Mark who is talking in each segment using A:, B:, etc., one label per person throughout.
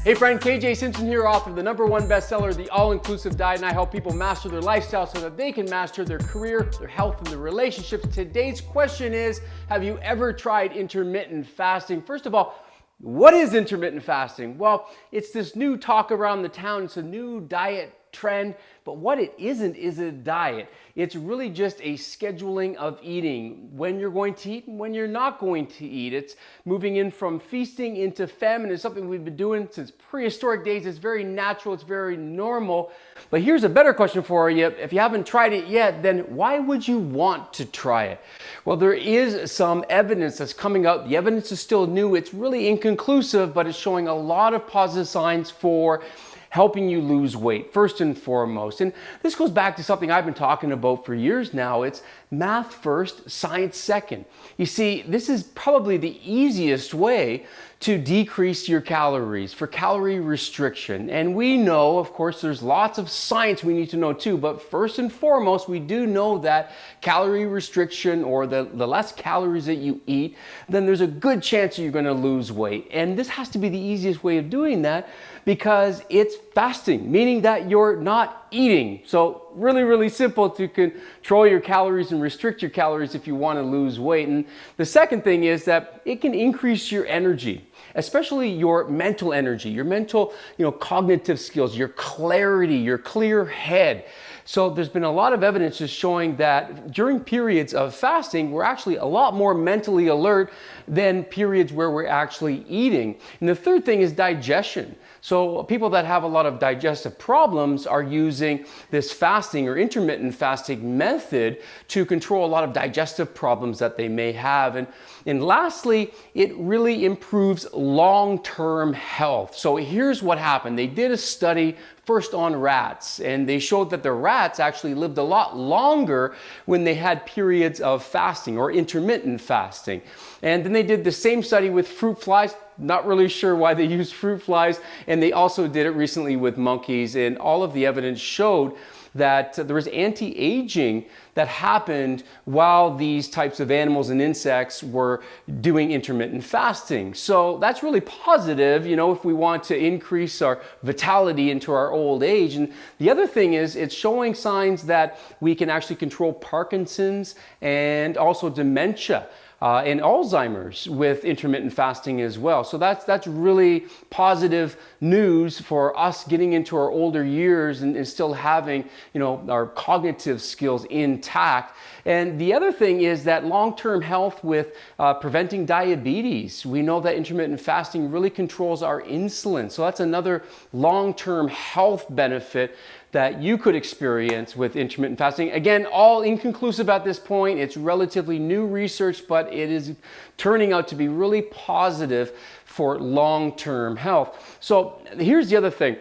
A: Hey friend, KJ Simpson here, author of the #1 bestseller, The All-Inclusive Diet, and I help people master their lifestyle so that they can master their career, their health, and their relationships. Today's question is, have you ever tried intermittent fasting? First of all, what is intermittent fasting? Well, it's this new talk around the town. It's a new diet trend, but what it isn't is a diet. It's really just a scheduling of eating, when you're going to eat and when you're not going to eat. It's moving in from feasting into famine. It's something we've been doing since prehistoric days. It's very natural, it's very normal. But here's a better question for you. If you haven't tried it yet, then why would you want to try it? Well, there is some evidence that's coming out. The evidence is still new. It's really inconclusive, but it's showing a lot of positive signs for helping you lose weight, first and foremost. And this goes back to something I've been talking about for years now. It's math first, science second. You see, this is probably the easiest way to decrease your calories, for calorie restriction. And we know, of course, there's lots of science we need to know too, but first and foremost, we do know that calorie restriction, or the less calories that you eat, then there's a good chance that you're gonna lose weight. And this has to be the easiest way of doing that because it's fasting, meaning that you're not eating. So really, really simple to control your calories and restrict your calories if you want to lose weight. And the second thing is that it can increase your energy, especially your mental energy, your mental, cognitive skills, your clarity, your clear head. So there's been a lot of evidence just showing that during periods of fasting, we're actually a lot more mentally alert than periods where we're actually eating. And the third thing is digestion. So people that have a lot of digestive problems are using this fasting or intermittent fasting method to control a lot of digestive problems that they may have. And lastly, it really improves long-term health. So here's what happened. They did a study first on rats, and they showed that the rats actually lived a lot longer when they had periods of fasting or intermittent fasting. And then they did the same study with fruit flies. Not really sure why they used fruit flies. And they also did it recently with monkeys. And all of the evidence showed that there was anti-aging that happened while these types of animals and insects were doing intermittent fasting. So that's really positive, if we want to increase our vitality into our old age. And the other thing is it's showing signs that we can actually control Parkinson's and also dementia. And Alzheimer's with intermittent fasting as well. So that's really positive news for us getting into our older years and still having, our cognitive skills intact. And the other thing is that long-term health with preventing diabetes. We know that intermittent fasting really controls our insulin. So that's another long-term health benefit that you could experience with intermittent fasting. Again, all inconclusive at this point. It's relatively new research, but it is turning out to be really positive for long-term health. So here's the other thing.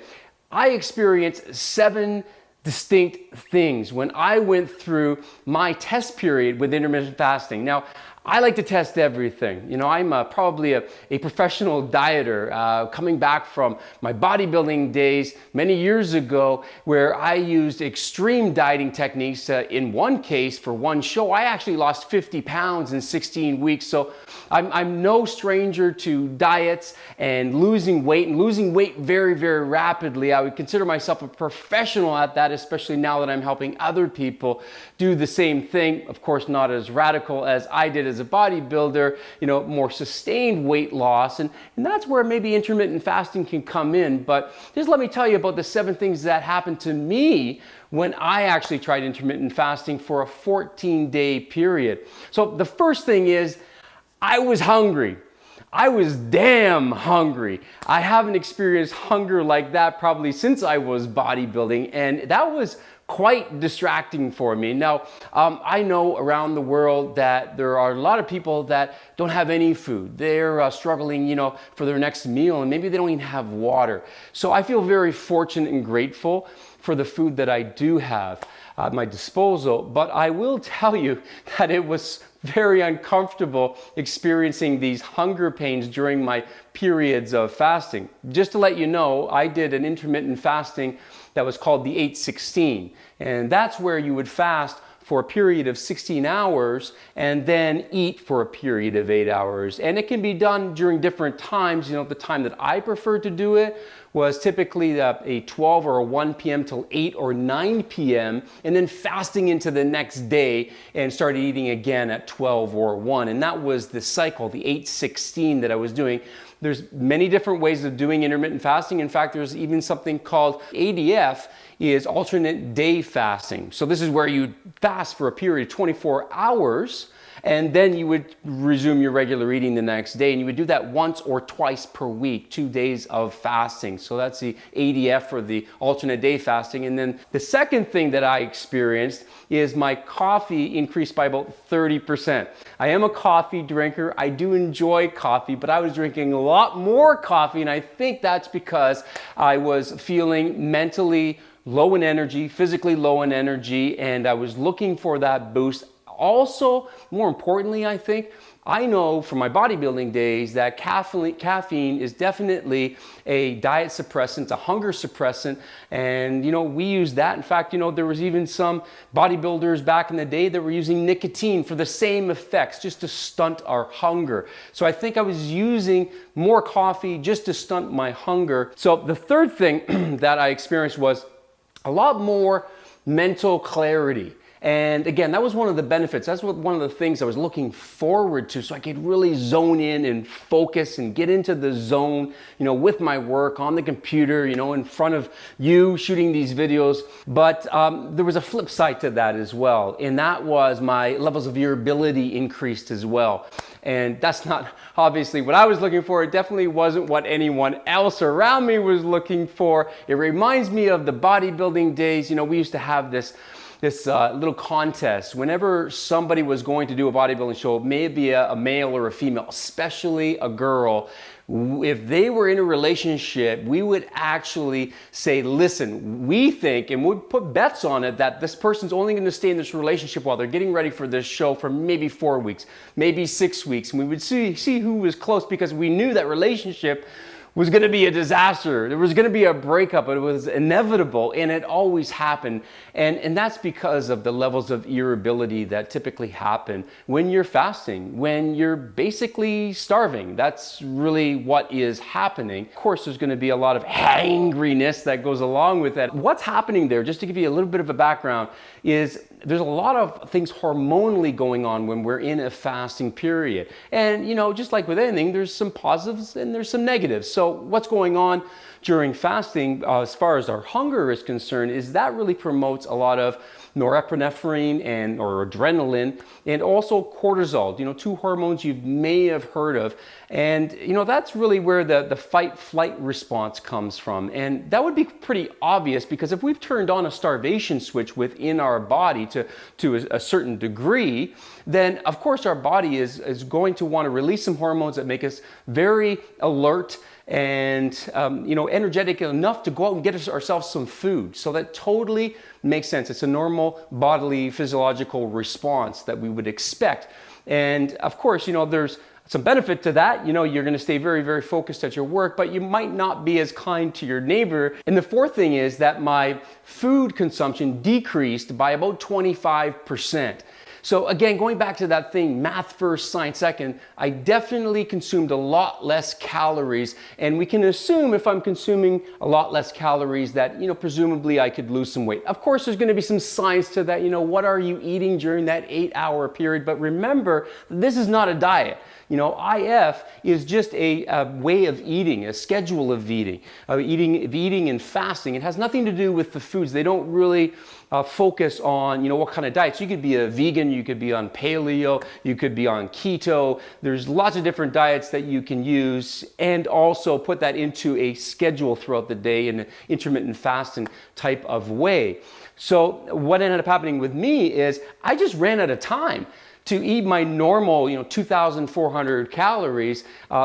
A: I experienced 7 distinct things when I went through my test period with intermittent fasting. Now, I like to test everything. I'm probably a professional dieter coming back from my bodybuilding days many years ago, where I used extreme dieting techniques. In one case, for one show, I actually lost 50 pounds in 16 weeks. So I'm no stranger to diets and losing weight very, very rapidly. I would consider myself a professional at that, especially now that I'm helping other people do the same thing. Of course, not as radical as I did as a bodybuilder, more sustained weight loss. And that's where maybe intermittent fasting can come in. But just let me tell you about the 7 things that happened to me when I actually tried intermittent fasting for a 14-day period. So the first thing is I was hungry. I was damn hungry. I haven't experienced hunger like that probably since I was bodybuilding, and that was quite distracting for me. Now, I know around the world that there are a lot of people that don't have any food. They're struggling, for their next meal, and maybe they don't even have water. So I feel very fortunate and grateful for the food that I do have at my disposal. But I will tell you that it was very uncomfortable experiencing these hunger pains during my periods of fasting. Just to let you know, I did an intermittent fasting that was called the 8-16, and that's where you would fast for a period of 16 hours and then eat for a period of 8 hours. And it can be done during different times. You know, the time that I prefer to do it was typically a 12 or a 1 p.m. till 8 or 9 p.m. and then fasting into the next day and started eating again at 12 or 1. And that was the cycle, the 8-16 that I was doing. There's many different ways of doing intermittent fasting. In fact, there's even something called ADF, is alternate day fasting. So this is where you fast for a period of 24 hours and then you would resume your regular eating the next day, and you would do that once or twice per week, 2 days of fasting. So that's the ADF, or the alternate day fasting. And then the second thing that I experienced is my coffee increased by about 30%. I am a coffee drinker. I do enjoy coffee, but I was drinking a lot more coffee, and I think that's because I was feeling mentally low in energy, physically low in energy, and I was looking for that boost. Also, more importantly, I think, I know from my bodybuilding days that caffeine is definitely a diet suppressant, a hunger suppressant, and you know, we use that. In fact, you know, there was even some bodybuilders back in the day that were using nicotine for the same effects, just to stunt our hunger. So I think I was using more coffee just to stunt my hunger. So the third thing that I experienced was a lot more mental clarity. And again, that was one of the benefits. That's one of the things I was looking forward to, so I could really zone in and focus and get into the zone, you know, with my work on the computer, you know, in front of you shooting these videos. But there was a flip side to that as well. And that was my levels of irritability increased as well. And that's not obviously what I was looking for. It definitely wasn't what anyone else around me was looking for. It reminds me of the bodybuilding days. You know, we used to have this little contest. Whenever somebody was going to do a bodybuilding show, maybe a male or a female, especially a girl, if they were in a relationship, we would actually say, listen, we think, and we'd put bets on it, that this person's only going to stay in this relationship while they're getting ready for this show for maybe 4 weeks, maybe 6 weeks. And we would see who was close, because we knew that relationship was going to be a disaster. There was going to be a breakup. It was inevitable, and it always happened. And that's because of the levels of irritability that typically happen when you're fasting, when you're basically starving. That's really what is happening. Of course, there's going to be a lot of hangriness that goes along with that. What's happening there, just to give you a little bit of a background, is there's a lot of things hormonally going on when we're in a fasting period. And you know, just like with anything, there's some positives and there's some negatives. So what's going on during fasting, as far as our hunger is concerned, is that really promotes a lot of norepinephrine or adrenaline, and also cortisol, you know, two hormones you may have heard of. And you know, that's really where the fight-flight response comes from. And that would be pretty obvious, because if we've turned on a starvation switch within our body to a certain degree, then of course our body is going to want to release some hormones that make us very alert and you know, energetic enough to go out and get ourselves some food. So that totally makes sense. It's a normal bodily physiological response that we would expect. And of course, you know, there's some benefit to that. You know, you're going to stay very, very focused at your work, but you might not be as kind to your neighbor. And the fourth thing is that my food consumption decreased by about 25%. So again, going back to that thing, math first, science second, I definitely consumed a lot less calories. And we can assume, if I'm consuming a lot less calories, that, you know, presumably I could lose some weight. Of course, there's going to be some science to that. You know, what are you eating during that 8-hour period? But remember, this is not a diet. You know, IF is just a way of eating, a schedule of eating and fasting. It has nothing to do with the foods. They don't really focus on, you know, what kind of diets. You could be a vegan, you could be on paleo, you could be on keto. There's lots of different diets that you can use, and also put that into a schedule throughout the day in an intermittent fasting type of way. So what ended up happening with me is I just ran out of time to eat my normal, you know, 2,400 calories.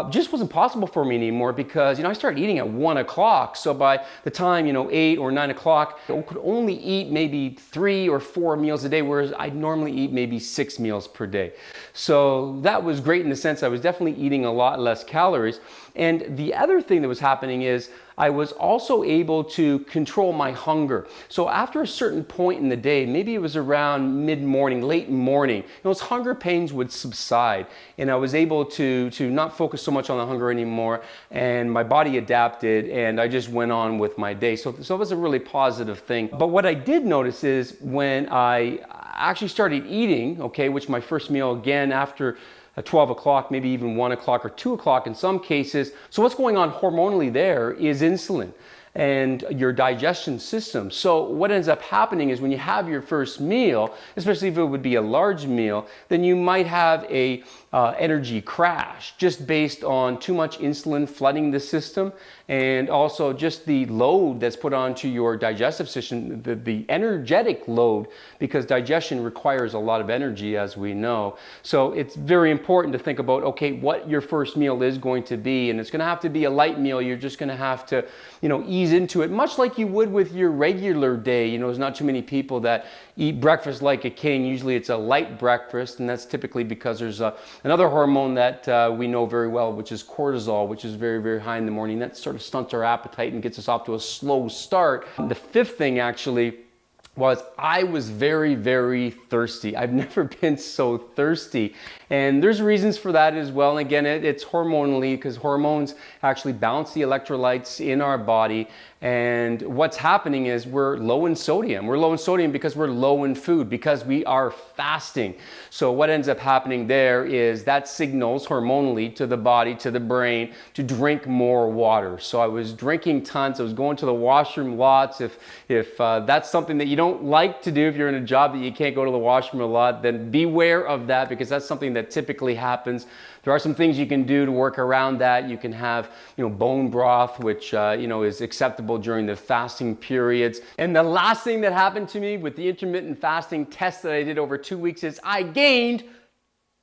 A: Just wasn't possible for me anymore, because, you know, I started eating at 1 o'clock. So by the time, you know, 8 or 9 o'clock, I could only eat maybe 3 or 4 meals a day, whereas I'd normally eat maybe 6 meals per day. So that was great in the sense I was definitely eating a lot less calories. And the other thing that was happening is I was also able to control my hunger. So after a certain point in the day, maybe it was around mid-morning, late morning, those hunger pains would subside, and I was able to not focus so much on the hunger anymore, and my body adapted, and I just went on with my day. So it was a really positive thing. But what I did notice is when I actually started eating, okay, which my first meal again after 12 o'clock, maybe even 1 o'clock or 2 o'clock in some cases. So what's going on hormonally there is insulin and your digestion system. So what ends up happening is when you have your first meal, especially if it would be a large meal, then you might have a energy crash just based on too much insulin flooding the system, and also just the load that's put onto your digestive system, the energetic load, because digestion requires a lot of energy, as we know. So it's very important to think about, okay, what your first meal is going to be, and it's going to have to be a light meal. You're just going to have to, ease into it, much like you would with your regular day. There's not too many people that eat breakfast like a king. Usually it's a light breakfast, and that's typically because there's another hormone that we know very well, which is cortisol, which is very, very high in the morning. That sort of stunts our appetite and gets us off to a slow start. The fifth thing actually was I was very, very thirsty. I've never been so thirsty. And there's reasons for that as well. And again, it's hormonally, because hormones actually balance the electrolytes in our body. And what's happening is we're low in sodium. We're low in sodium because we're low in food, because we are fasting. So what ends up happening there is that signals hormonally to the body, to the brain, to drink more water. So I was drinking tons. I was going to the washroom lots. If that's something that you don't like to do, if you're in a job that you can't go to the washroom a lot, then beware of that, because that's something that typically happens. There are some things you can do to work around that. You can have, bone broth, which, is acceptable during the fasting periods. And the last thing that happened to me with the intermittent fasting test that I did over 2 weeks is I gained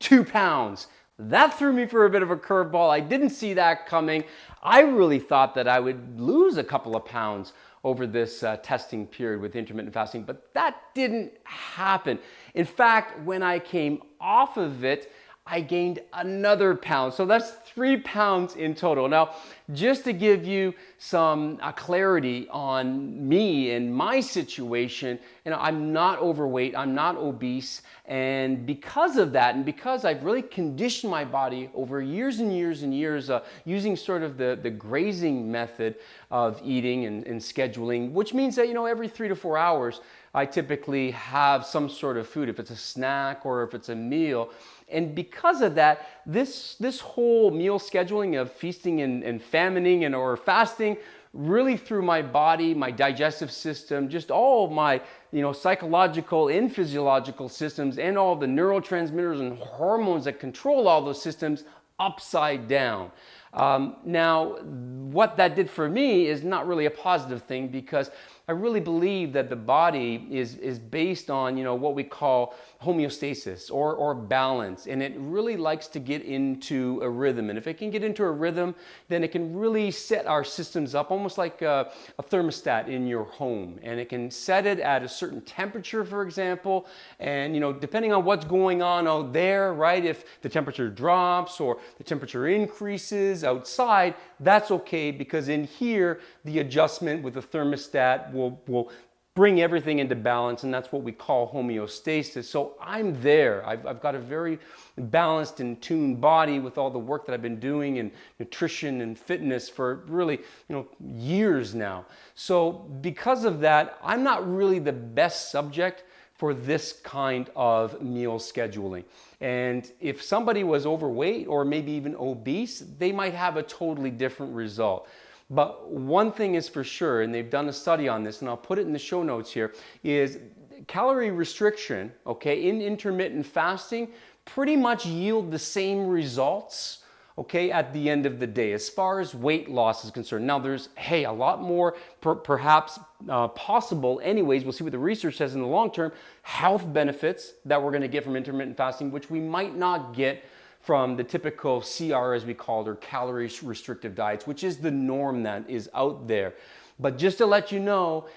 A: 2 pounds. That threw me for a bit of a curveball. I didn't see that coming. I really thought that I would lose a couple of pounds over this testing period with intermittent fasting, but that didn't happen. In fact, when I came off of it, I gained another pound. So that's 3 pounds in total. Now, just to give you some clarity on me and my situation, I'm not overweight, I'm not obese, and because of that, and because I've really conditioned my body over years and years and years using sort of the grazing method of eating and scheduling, which means that, every 3 to 4 hours, I typically have some sort of food, if it's a snack or if it's a meal. And because of that, this whole meal scheduling of feasting and famining or fasting really threw my body, my digestive system, just all of my psychological and physiological systems, and all of the neurotransmitters and hormones that control all those systems upside down. Now, what that did for me is not really a positive thing, because I really believe that the body is based on, what we call homeostasis or balance, and it really likes to get into a rhythm. And if it can get into a rhythm, then it can really set our systems up almost like a thermostat in your home, and it can set it at a certain temperature, for example, and depending on what's going on out there, right? If the temperature drops or the temperature increases outside, that's okay, because in here the adjustment with the thermostat will bring everything into balance, and that's what we call homeostasis. So I'm there. I've got a very balanced and tuned body with all the work that I've been doing in nutrition and fitness for really, years now. So because of that, I'm not really the best subject for this kind of meal scheduling. And if somebody was overweight or maybe even obese, they might have a totally different result. But one thing is for sure, and they've done a study on this, and I'll put it in the show notes here, is calorie restriction, okay, in intermittent fasting pretty much yield the same results, okay, at the end of the day, as far as weight loss is concerned. Now there's, a lot more perhaps possible anyways. We'll see what the research says in the long term, health benefits that we're going to get from intermittent fasting, which we might not get from the typical CR, as we call it, or calorie restrictive diets, which is the norm that is out there. But just to let you know,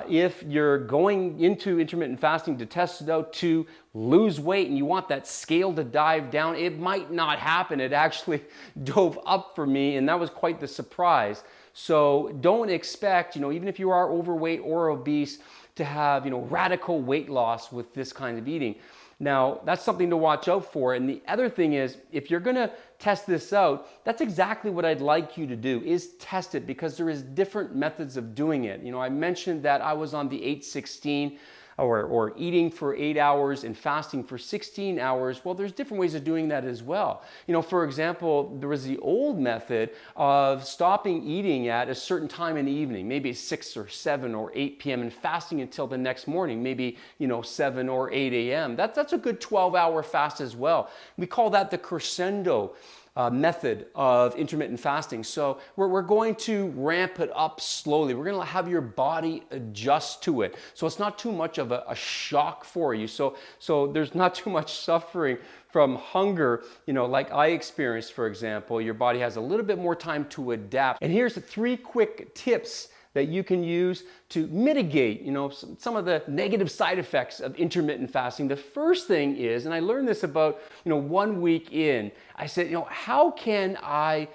A: if you're going into intermittent fasting to test it out to lose weight and you want that scale to dive down, it might not happen. It actually dove up for me, and that was quite the surprise. So don't expect, even if you are overweight or obese, to have, radical weight loss with this kind of eating. Now, that's something to watch out for. And the other thing is, if you're gonna test this out, that's exactly what I'd like you to do, is test it, because there is different methods of doing it. I mentioned that I was on the 8-16, or eating for 8 hours and fasting for 16 hours. Well, there's different ways of doing that as well. For example, there was the old method of stopping eating at a certain time in the evening, maybe 6 or 7 or 8 p.m. and fasting until the next morning, maybe 7 or 8 a.m. That's a good 12-hour fast as well. We call that the crescendo method of intermittent fasting. So we're going to ramp it up slowly. We're going to have your body adjust to it. So it's not too much of a shock for you. So there's not too much suffering from hunger, like I experienced, for example. Your body has a little bit more time to adapt. And here's 3 quick tips that you can use to mitigate, some of the negative side effects of intermittent fasting. The first thing is, and I learned this about, 1 week in, I said, how can I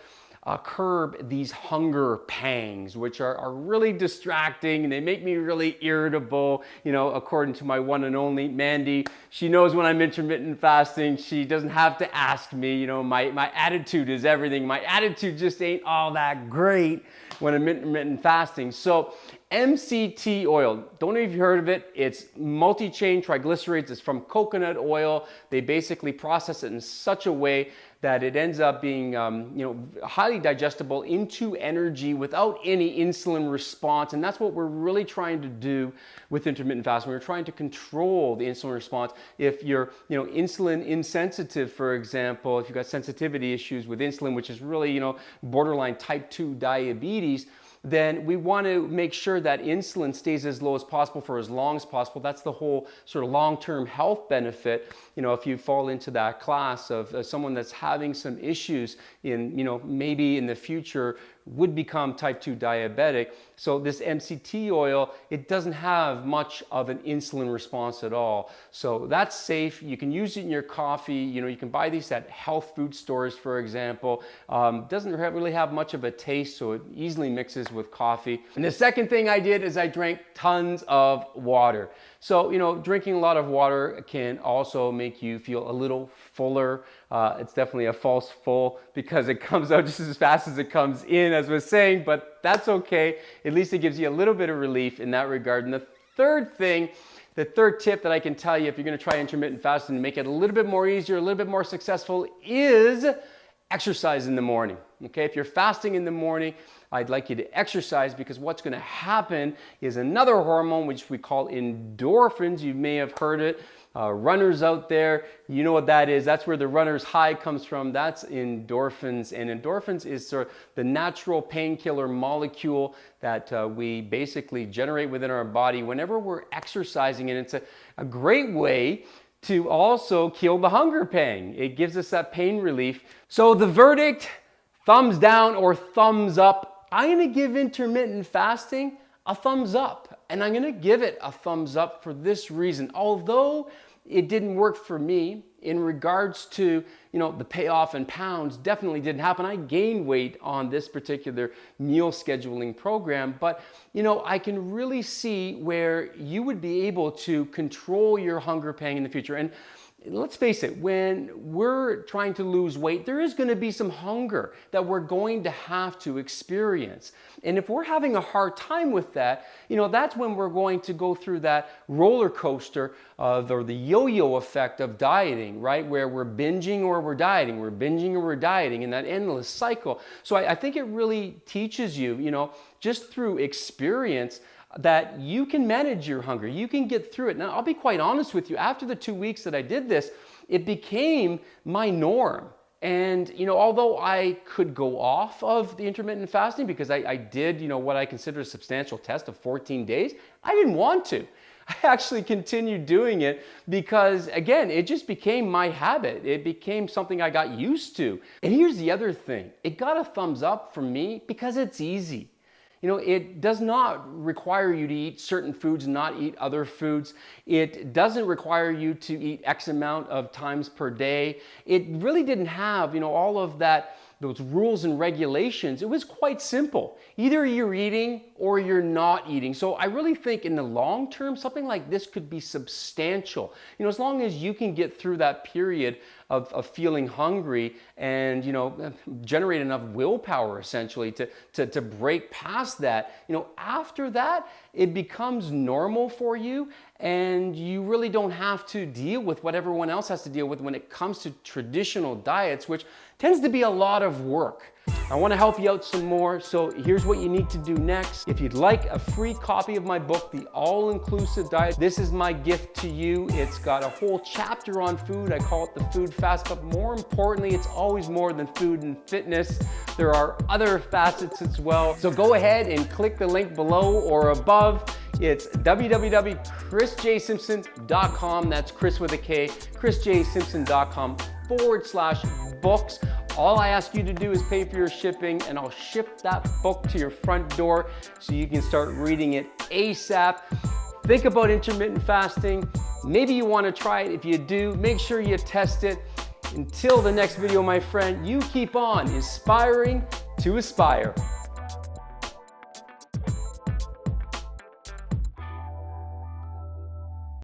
A: curb these hunger pangs, which are really distracting, and they make me really irritable. According to my one and only Mandy, she knows when I'm intermittent fasting. She doesn't have to ask me. My attitude is everything. My attitude just ain't all that great when I'm intermittent fasting. So MCT oil, don't know if you've heard of it. It's multi-chain triglycerides. It's from coconut oil. They basically process it in such a way that it ends up being highly digestible into energy without any insulin response. And that's what we're really trying to do with intermittent fasting. We're trying to control the insulin response. If you're insulin insensitive, for example, if you've got sensitivity issues with insulin, which is really borderline type 2 diabetes, then we want to make sure that insulin stays as low as possible for as long as possible. That's the whole sort of long-term health benefit. If you fall into that class of someone that's having some issues in, maybe in the future would become type 2 diabetic. So this MCT oil, it doesn't have much of an insulin response at all. So that's safe. You can use it in your coffee. You can buy these at health food stores, for example. Doesn't really have much of a taste, so it easily mixes with coffee. And the second thing I did is I drank tons of water. So, drinking a lot of water can also make you feel a little fuller. It's definitely a false full because it comes out just as fast as it comes in, as I was saying, but that's okay. At least it gives you a little bit of relief in that regard. And the third tip that I can tell you if you're going to try intermittent fasting to make it a little bit more easier, a little bit more successful, is exercise in the morning. Okay, if you're fasting in the morning, I'd like you to exercise, because what's going to happen is another hormone which we call endorphins. You may have heard it. Runners out there, you know what that is. That's where the runner's high comes from. That's endorphins. And endorphins is sort of the natural painkiller molecule that we basically generate within our body whenever we're exercising. And it's a great way to also kill the hunger pang. It gives us that pain relief. So the verdict, thumbs down or thumbs up. I'm going to give intermittent fasting a thumbs up. And I'm going to give it a thumbs up for this reason. Although it didn't work for me in regards to, the payoff in pounds, definitely didn't happen. I gained weight on this particular meal scheduling program, but I can really see where you would be able to control your hunger pang in the future. And let's face it, when we're trying to lose weight, there is going to be some hunger that we're going to have to experience. And if we're having a hard time with that, that's when we're going to go through that roller coaster or the yo-yo effect of dieting, right? Where we're binging or we're dieting, we're binging or we're dieting in that endless cycle. So I think it really teaches you, just through experience, that you can manage your hunger. You can get through it. Now, I'll be quite honest with you. After the 2 weeks that I did this, it became my norm. And, although I could go off of the intermittent fasting because I did, what I consider a substantial test of 14 days, I didn't want to. I actually continued doing it because, again, it just became my habit. It became something I got used to. And here's the other thing. It got a thumbs up from me because it's easy. It does not require you to eat certain foods and not eat other foods. It doesn't require you to eat X amount of times per day. It really didn't have, all of those rules and regulations. It was quite simple. Either you're eating or you're not eating. So I really think in the long term, something like this could be substantial. As long as you can get through that period of feeling hungry and, generate enough willpower essentially to break past that. After that, it becomes normal for you and you really don't have to deal with what everyone else has to deal with when it comes to traditional diets, which tends to be a lot of work. I want to help you out some more, so here's what you need to do next. If you'd like a free copy of my book, The All-Inclusive Diet, this is my gift to you. It's got a whole chapter on food. I call it the food fast, but more importantly, it's always more than food and fitness. There are other facets as well. So go ahead and click the link below or above. It's www.chrisjsimpson.com. That's Chris with a K, chrisjsimpson.com/books. All I ask you to do is pay for your shipping and I'll ship that book to your front door so you can start reading it ASAP. Think about intermittent fasting. Maybe you want to try it. If you do, make sure you test it. Until the next video, my friend, you keep on inspiring to aspire.